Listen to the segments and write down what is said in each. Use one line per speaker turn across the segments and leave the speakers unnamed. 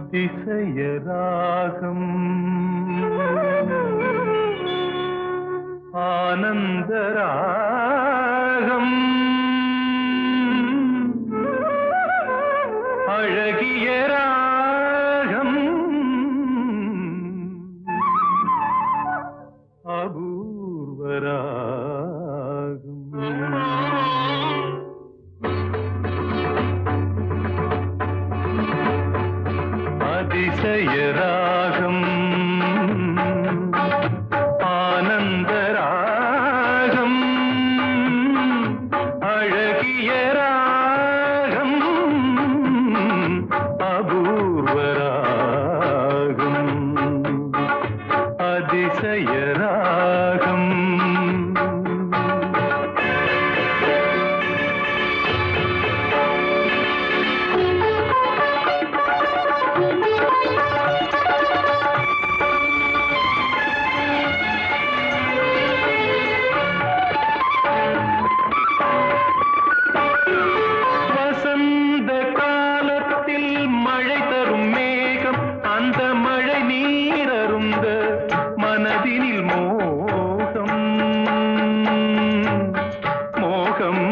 அதிசய ராகம் ஆனந்த ராகம் அழகிய ராகம் அபூர்வ ராகம் அதிசய ராகம் ஆனந்த ராகம் அழகிய ராகம் அபூர்வ ராகம் அதிசய ராகம் மனதினில் மோகம் மோகம்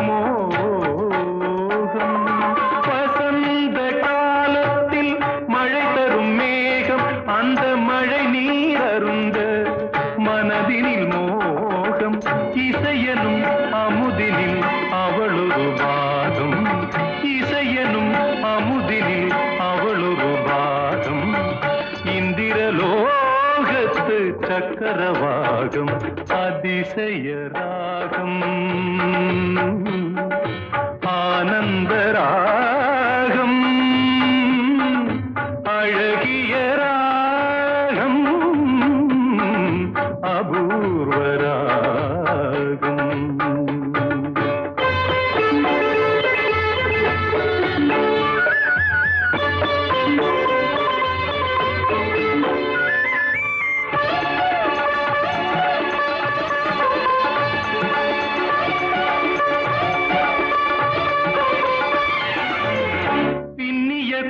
மோகம் வசந்த காலத்தில் மழை தரும் மேகம் அந்த மழை நீர் அருந்த மனதினில் மோகம் இசையனும் அமுதினில் அவளொரு வாதம் இசையனும் அமுதினில் அவளொரு வாதம் இந்திரலோகத்து சக்கரவாகம் அதிசய ராகம் ஆனந்த ராகம் அழகிய ராகம் அபூர்வ ராகம்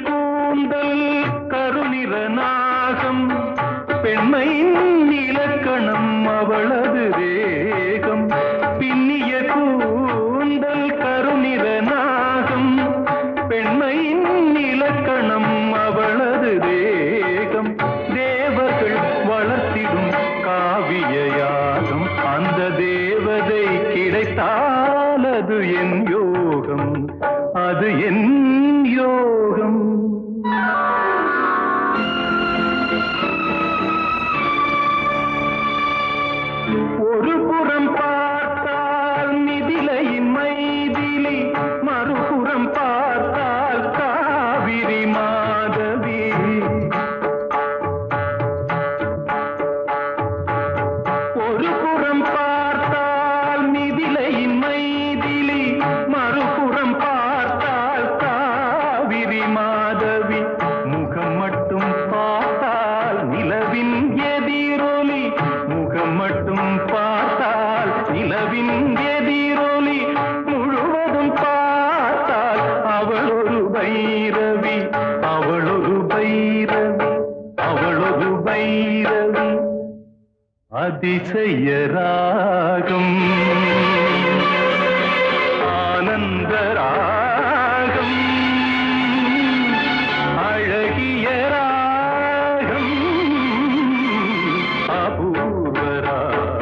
கூந்தல் கருநிற நாகம் பெண்மையின் இலக்கணம் அவளது வேகம் பின்னிய கூந்தல் கருநிற நாகம் பெண்மையின் இலக்கணம் அவளது வேகம் தேவர்கள் வளர்த்திடும் காவிய யாகம் அந்த தேவதை கிடைத்தால் அது என் யோகம் அது என் யோகம் ஒரு புறம் பார்த்தால் மிதிலையின் மைதிலி மறுபுறம் பார்த்தால் காவிரி மாதவி ஒரு புறம் பார்த்தால் மிதிலையின் மைதிலி மறுபுறம் பார்த்தால் காவிரி மாதவி முகம் மட்டும் பார்த்தால் நிலவின் எதிரொலி முகம் மட்டும் பார்த்தால் நிலவின் எதிரொலி முழுவதும் பார்த்தால் அவளொரு பைரவி அவளொரு பைரவி அவளொரு பைரவி அதிசய ராகம் ஆனந்த ராகம் அழகிய ராகம் அபூர்வ ராகம்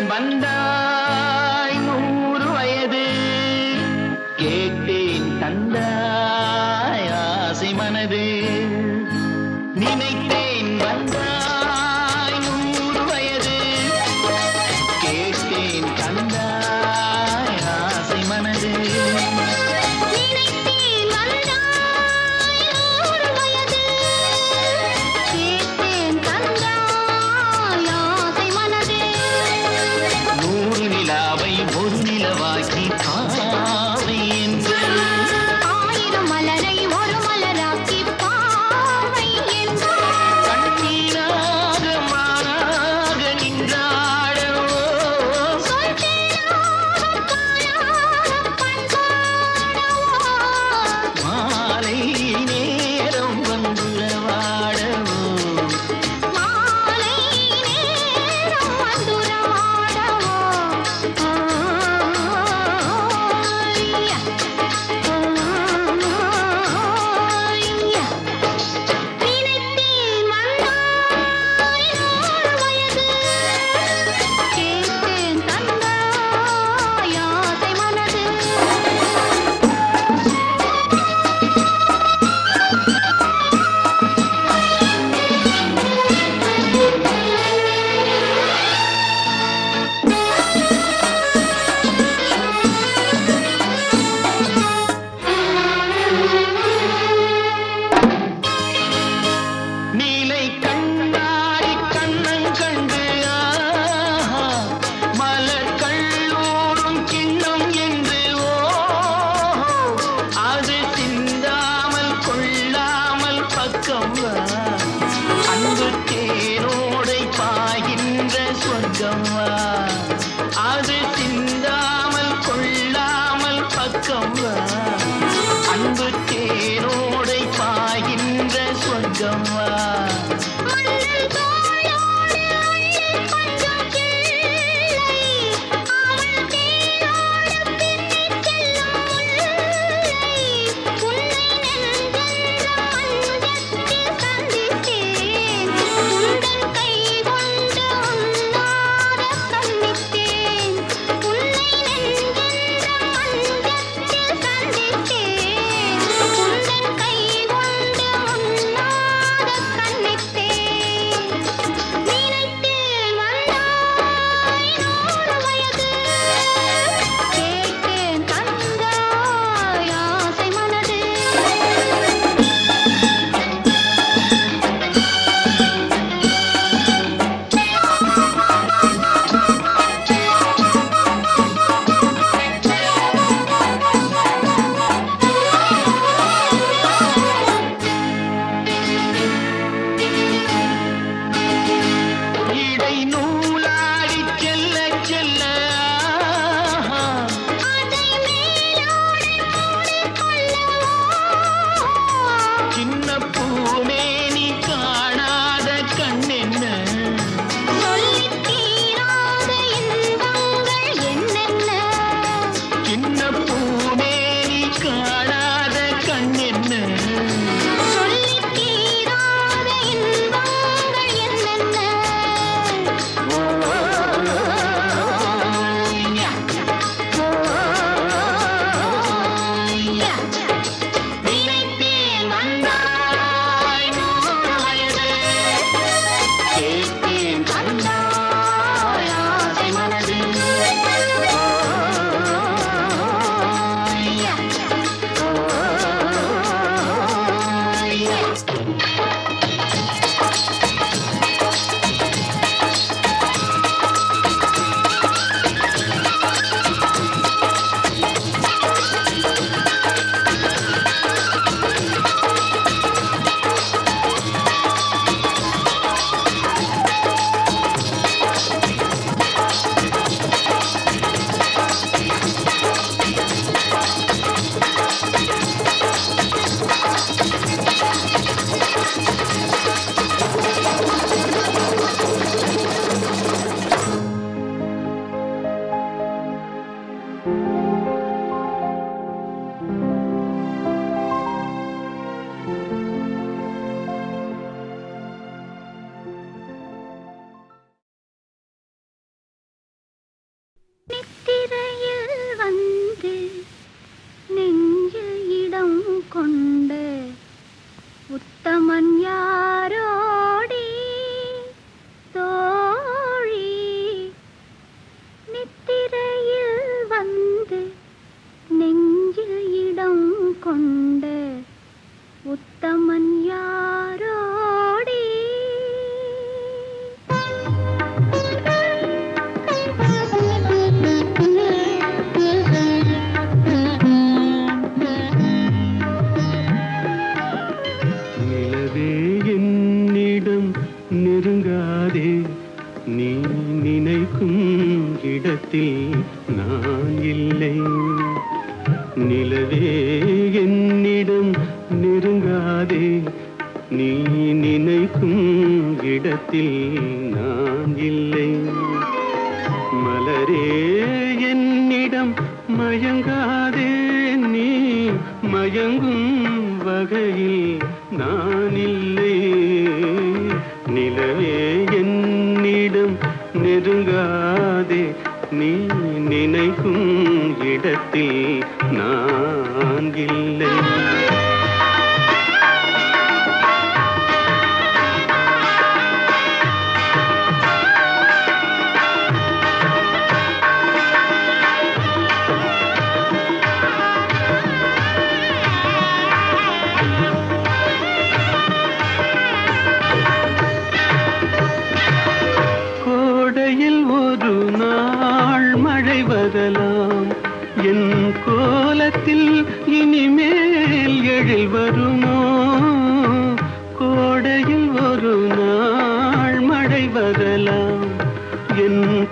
வந்தாய் 100 வயது அது சிந்தாமல் கொள்ளாமல் பக்கம் வா. அன்பு தேரோடை பாய்கின்ற சொர்க்கம் வா.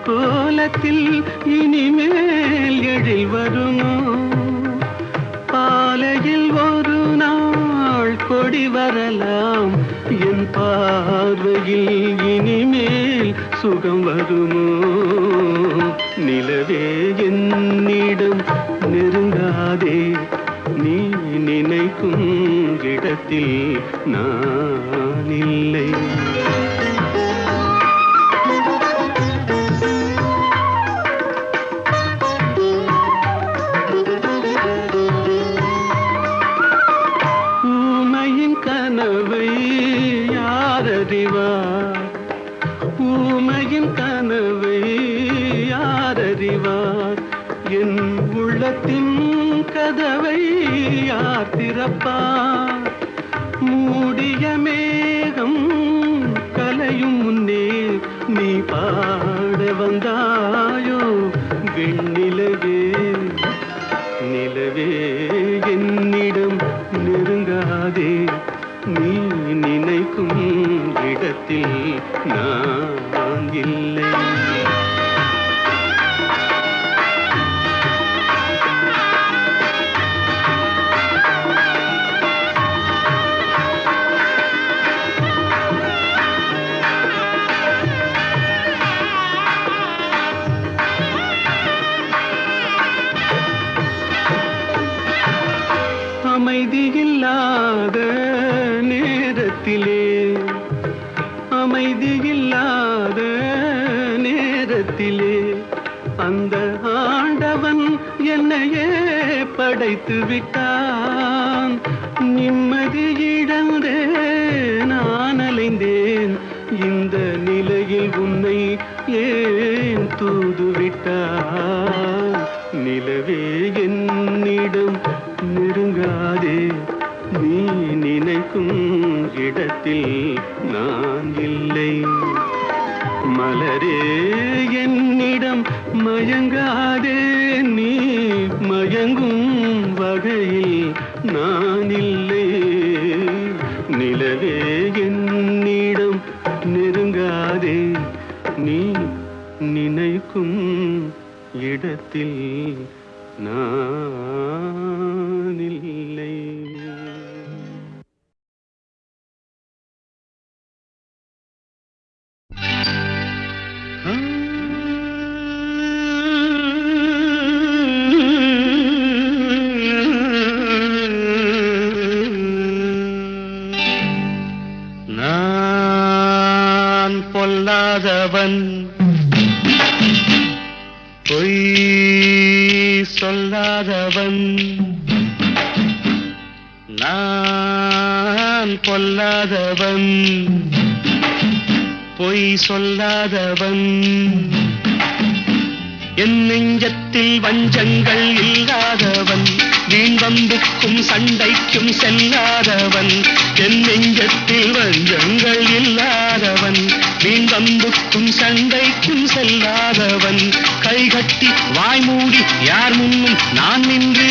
को கோலத்தில் இனிமேல் எழில் வருமோ பாலையில் ஒரு நாள் கொடி வரலாம் என் பார்வையில் இனிமேல் சுகம் வருமோ நிலவே என்னிடம் நெருங்காதே நீ நினைக்கும் இடத்தில் நான் இல்லை ஊமையின் கனவை யாரறிவார் ஊமையின் கனவை யாரறிவார் என் உள்ளத்தின் கதவை யார் திறப்பார் மூடிய மேகம் கலையும் முன்னே நீ பாட வந்தாயோ வெண்ணிலவே நிலவே என்னிடம் நெருங்காதே நீ நினைக்கும் இடத்தில் நான் இல்லை அமைதியில்லாத நேரத்திலே அமைதியில்லாத நேரத்திலே அந்த ஆண்டவன் என்னையே படைத்து விட்டான் நிம்மதி இழந்தே நான் அலைந்தேன் இந்த நிலையில் உன்னை ஏன் தூது விட்டான் நிலவே என்னிடம் நெருங்காதே நீ நினைக்கும் இடத்தில் நான் இல்லை மலரே என்னிடம் மயங்காதே நீ மயங்கும் வகையில் நான் இல்லை நிலவே என்னிடம் நெருங்காதே நீ நினைக்கும் இடத்தில் நான் இல்லை நான் பொல்லாதவன் பொய் சொல்லாதவன் நான் பொல்லாதவன் பொய் சொல்லாதவன் என் நெஞ்சத்தில் வஞ்சங்கள் இல்லாதவன் வீண் வம்புக்கும் சண்டைக்கும் செல்லாதவன் என் நெஞ்சத்தில் வஞ்சங்கள் இல்லாதவன் வீண் வம்புக்கும் சண்டைக்கும் செல்லாதவன் கைகட்டி வாய் மூடி யார் முன்னும் நான் நின்று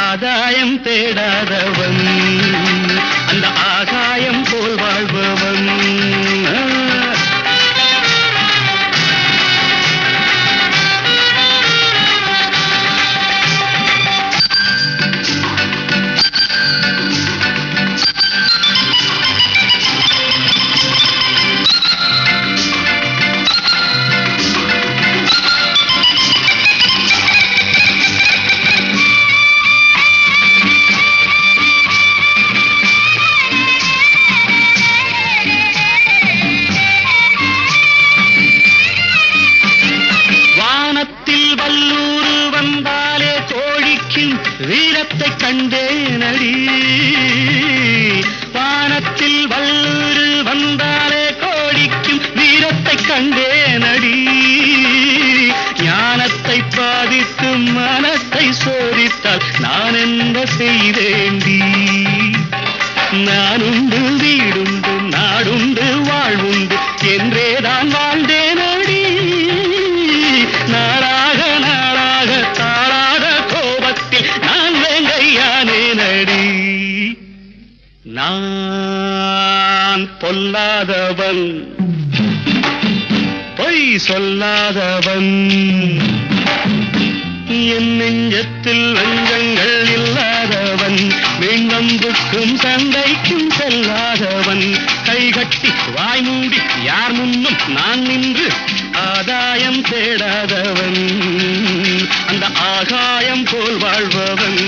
ஆதாயம் தேடாதவன் அந்த ஆகாயம் போல் வாழ்பவன் வீரத்தை கண்டேனடி வானத்தில் வல்லூரு வந்தாலே கோடிக்கும் வீரத்தை கண்டேனடி ஞானத்தை பாதித்து மனத்தை சோதித்தால் நான் என்ன செய்தேண்டி நானுண்டு வீடுண்டு நாடுண்டு வாழ்வுண்டு என்றேதான் வாழ்ந்தேனடி நாளாக நாளாக தாளாத கோபத்தில் நான் வேங்கையானேனடி நான் பொல்லாதவன் பொய் சொல்லாதவன் என் நெஞ்சத்தில் வஞ்சங்கள் இல்லாதவன் வீண்வம்புக்கும் சண்டைக்கும் செல்லாதவன் கைகட்டி வாய் மூடி யார் முன்னும் நான் நின்று ஆதாயம் தேடாதவன் அந்த ஆகாயம் போல் வாழ்பவன்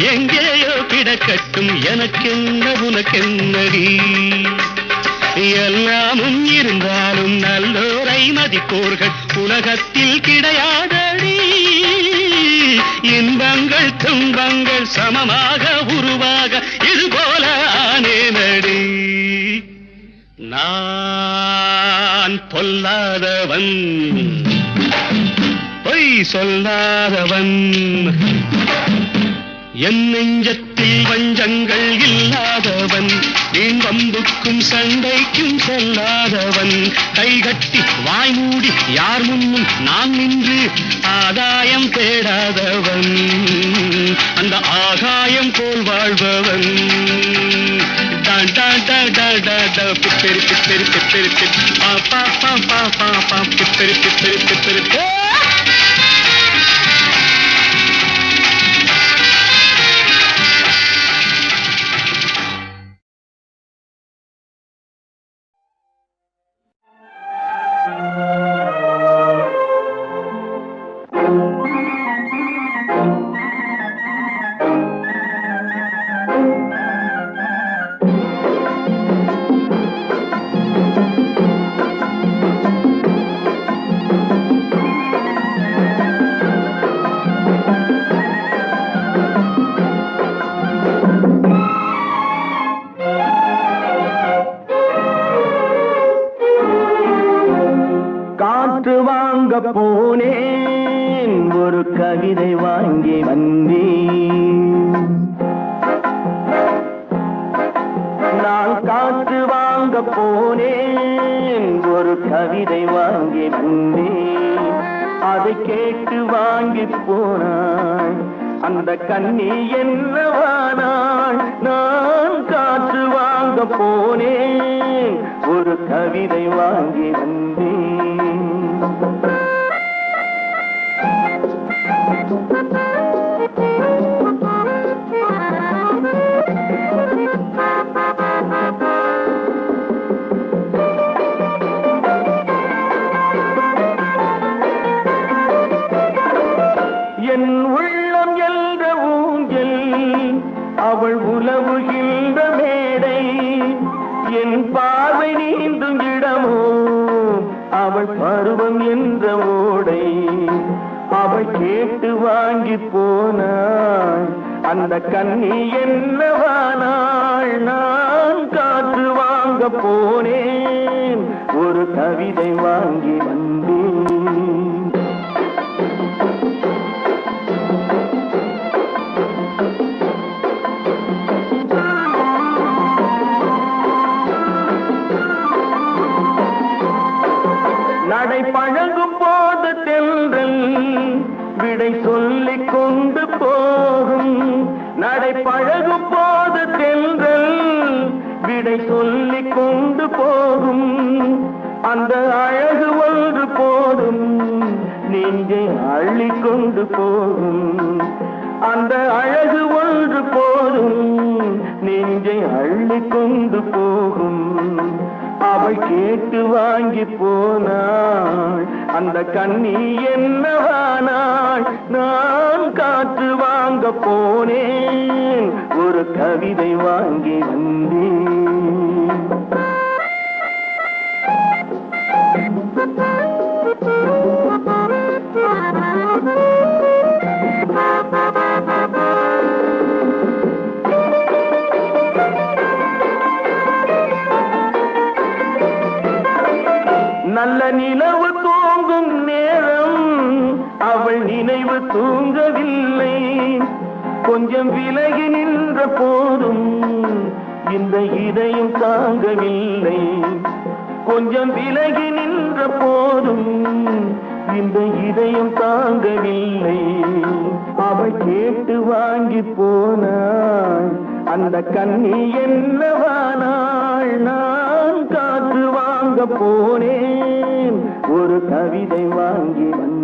எங்கேயோ கிடக்கட்டும் எனக்கென்ன உனக்கென்னடி எல்லாமும் இருந்தாலும் நல்லோரை மதிப்போர்கள் உலகத்தில் கிடையாதடி இன்பங்கள் துன்பங்கள் சமமாக உருவாக இதுபோல ஆனேனடி நான் பொல்லாதவன் பொய் சொல்லாதவன் என் நெஞ்சத்தில் வஞ்சங்கள் இல்லாதவன் வீண் வம்புக்கும் சண்டைக்கும் செல்லாதவன் கைகட்டி வாய் மூடி யார் முன்னும் நான் நின்று ஆதாயம் தேடாதவன் அந்த ஆகாயம் போல் வாழ்பவன் பிப்பெரி பிப்பெரி பிப்பெரி பா பா பா பா பா பா பிப்பெரி பிப்பெரி பிப்பெரி
போனேன் ஒரு கவிதை வாங்கி வந்தேன் நான் காற்று வாங்க போனேன் ஒரு கவிதை வாங்கி வந்தேன் அதை கேட்டு வாங்கி போனாள் அந்த கண்ணி என்னவானாள் நான் காற்று வாங்க போனேன் ஒரு கவிதை வாங்கி வந்தேன் என் உள்ளம் என்ற ஊஞ்சல் அவள் உலவுகின்ற மேடை என் பார்வை நீந்தும் இடமோ அவள் பருவம் என்ற ஓடை அவள் கேட்டு வாங்கி போனாள் அந்த கண்ணி என்னவானாள் நான் காற்று வாங்க போனேன் ஒரு கவிதை வாங்கி வந்தேன் நடை பழகும் போது தென்றல் விடை சொல்லிக் கொண்டு போகும் நடை பழகும் போது தென்றல் விடை சொல்லிக் கொண்டு போகும் அந்த அழகு ஒன்று போதும் நெஞ்சை அள்ளிக் கொண்டு போகும் அந்த அழகு ஒன்று போதும் நெஞ்சை அள்ளிக் கொண்டு போகும் அவள் கேட்டு வாங்கி போனாள் அந்த கண்ணி என்னவானாள் நான் காற்று வாங்க போனேன் ஒரு கவிதை வாங்கி வந்தேன் நினைவு தூங்கவில்லை. கொஞ்சம் விலகி நின்ற போதும் இந்த இதயம் தாங்கவில்லை. கொஞ்சம் விலகி நின்ற போதும் இந்த இதயம் தாங்கவில்லை. அவள் கேட்டு வாங்கி போனாள், அந்த கண்ணி என்னவானாள்? நான் காற்று வாங்க போனேன், ஒரு கவிதை வாங்கி வந்தேன்.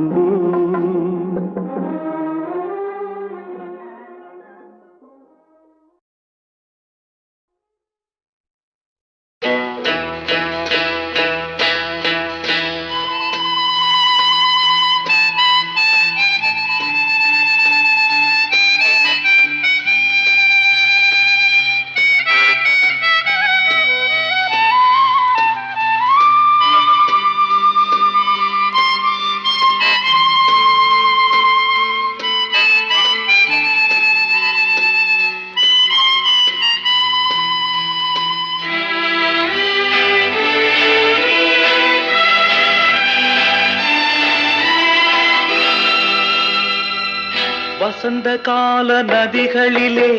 வசந்த கால நதிகளிலே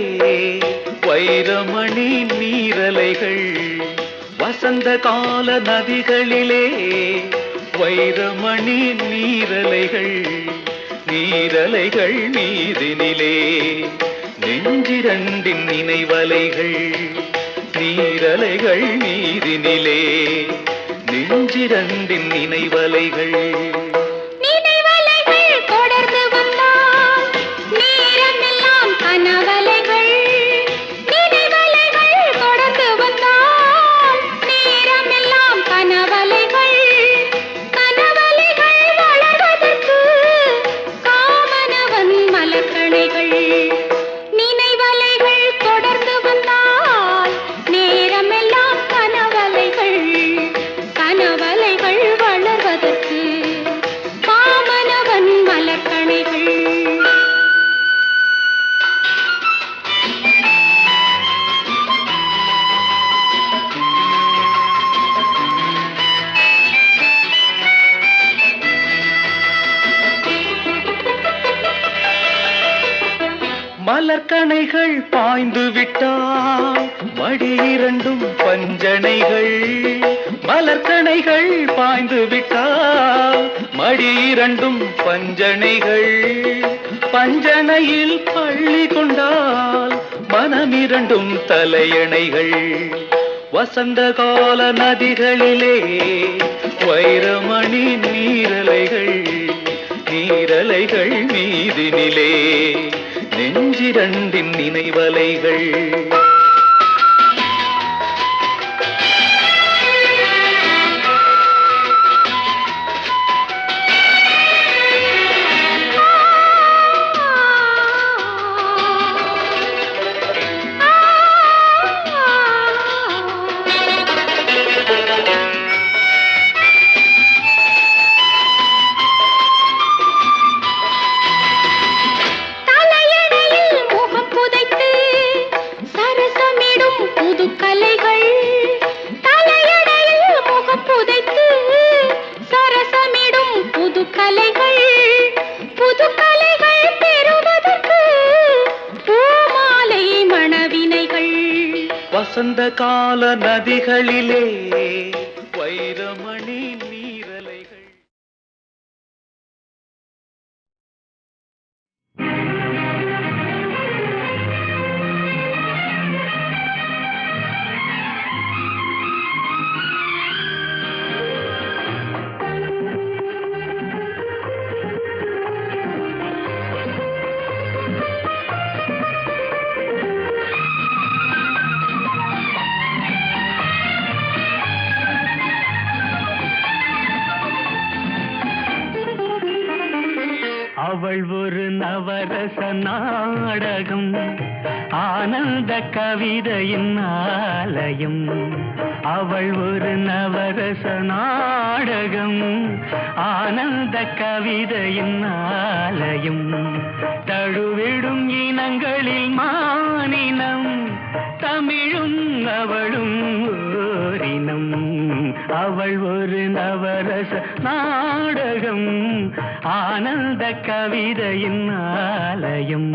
வைரமணி நீரலைகள். வசந்த கால நதிகளிலே வைரமணி நீரலைகள். நீரலைகள் மீதினிலே நெஞ்சிரண்டின் நினைவலைகள். நீரலைகள் மீதினிலே நெஞ்சிரண்டின் நினைவலைகள். மலர்கணைகள் பாய்ந்து விட்டால் மடி இரண்டும் பஞ்சனைகள். மலர்கணைகள் பாய்ந்து விட்டால் மடி இரண்டும் பஞ்சனைகள். பஞ்சனையில் பள்ளி கொண்டால் மனமிரண்டும் தலையணைகள். வசந்த கால நதிகளிலே வைரமணி நீரலைகள். நீரலைகள் மீதினிலே நெஞ்சிரண்டின் நினைவலைகள். வசந்த கால நதிகளிலே வைரமணி நீரலைகள். அவள் ஒரு நவரச நாடகம், ஆனந்த கவிதையின் ஆலயம். அவள் ஒரு நவரச நாடகம், ஆனந்த கவிதையின் ஆலயம். தழுவிடும் இனங்களில் மானினம், தமிழும் அவளும் ஓரினம். அவள் ஒரு நவரச நாடகம், ஆனந்த கவிதையின் ஆலயம்.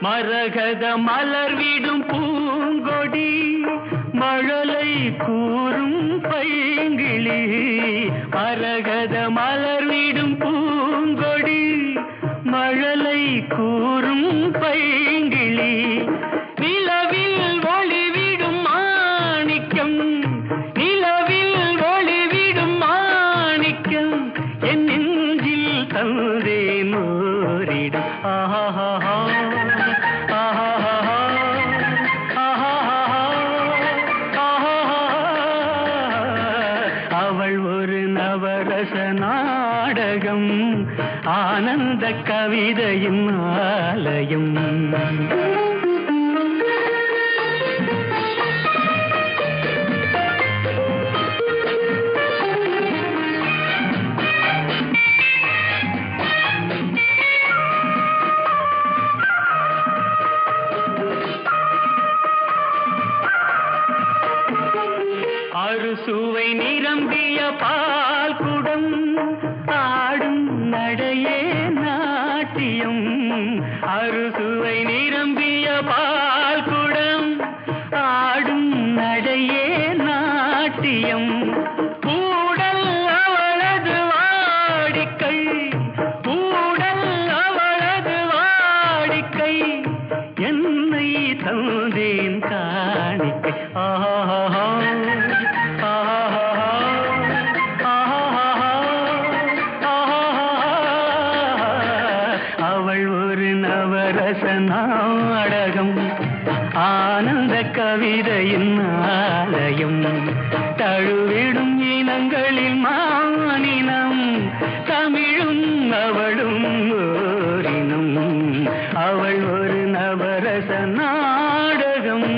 மரகத மலர் விடும் பூங்கொடி மழலை கூறும் பைங்கிளி. மரகத மலர் விடும் பூங்கொடி மழலை கூறும் பைங்கிளி. நிலவில் ஒளிவிடும் மாணிக்கம், நிலவில் ஒளிவிடும் மாணிக்கம் என் நெஞ்சில் தந்தேன் ஓரிடம். ஆஹா நாடகம் ஆனந்த கவிதையின் ஆலயம். அறுசுவை நிரம்பிய பால் குடம் ஆடும் நடையே நாட்டியம். அறுசுவை நிரம்பிய பால் குடம் ஆடும் நடையே நாட்டியம். கூடல் அவளது வாடிக்கை, கூடல் அவளது வாடிக்கை என்னை தந்தேன் காணிக்கை. ஆஹா நாடகம் ஆனந்த கவிதையின் ஆலயம். தழுவிடும் இனங்களில் மானினம் தமிழும் அவளும் ஓரினம். அவள் ஒரு நவரச நாடகம்.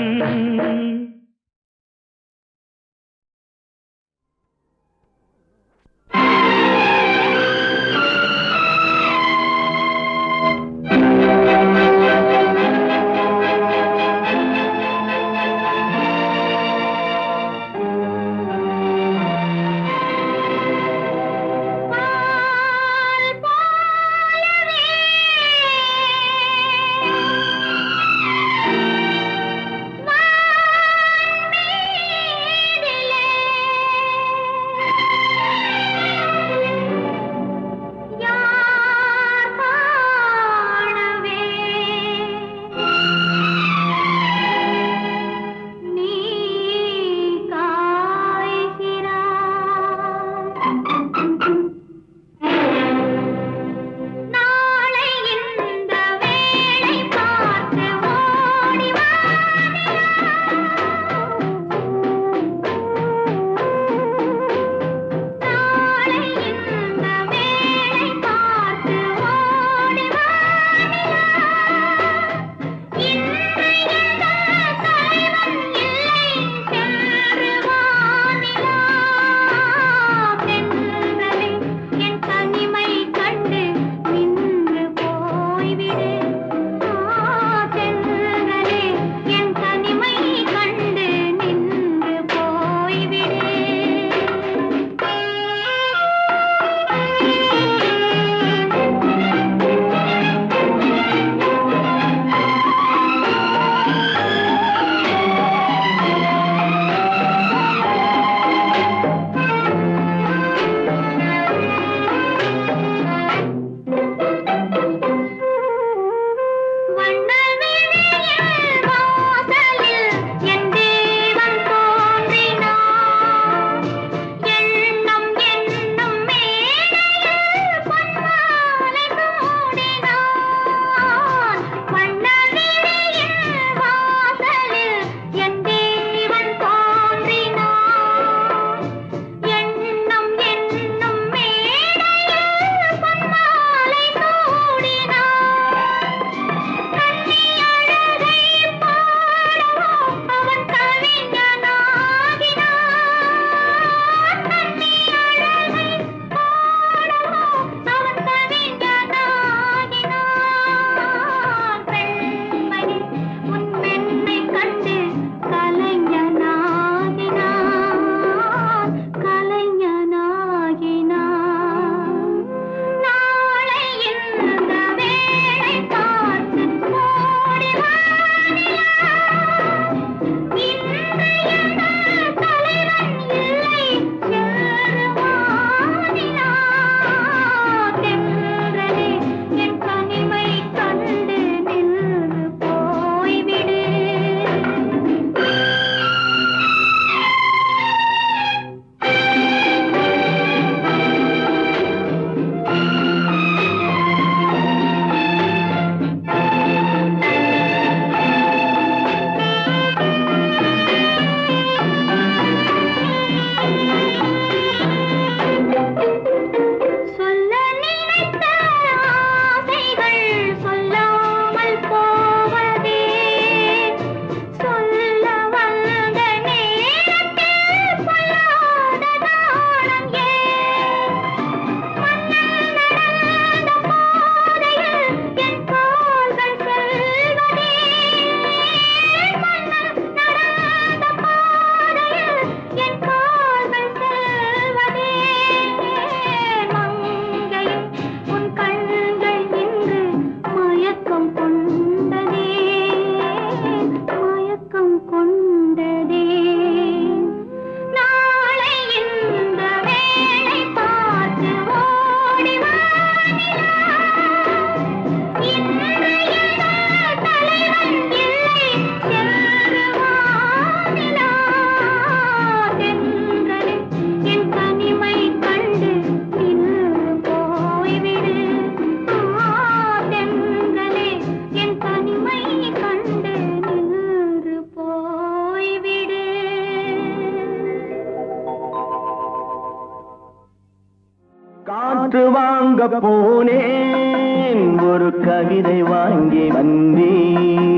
காற்று வாங்க போனேன் ஒரு கவிதை வாங்கி வந்தேன்